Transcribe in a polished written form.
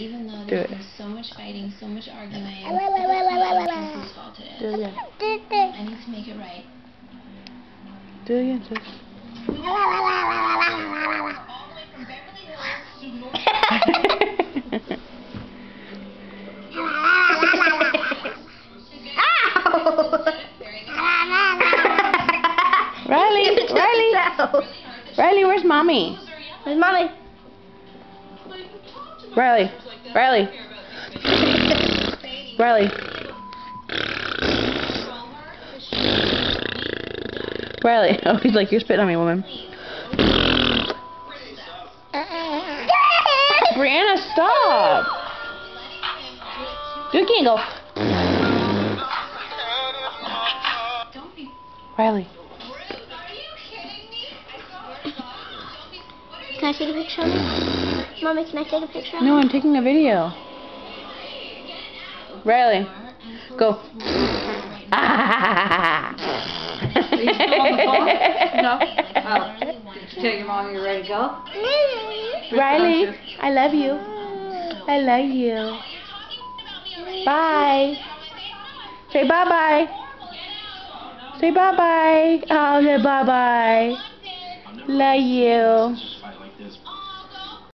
even though Do there's it. been so much fighting, so much arguing, I don't care whose fault it Do it is. again. I need to make it right. Do it again, sis. Riley, where's mommy? Where's mommy? Riley. Oh, he's like, you're spitting on me, woman. Brianna, stop. You can't go. Riley. Can I take a picture of me? Mommy, can I take a picture of me? No, I'm taking a video. Riley, go. Are you still on the phone? No? Oh. Did you tell your mom you're ready to go? Riley, I love you. I love you. Bye. Say bye-bye. Say bye-bye. Oh, say bye-bye. Love you.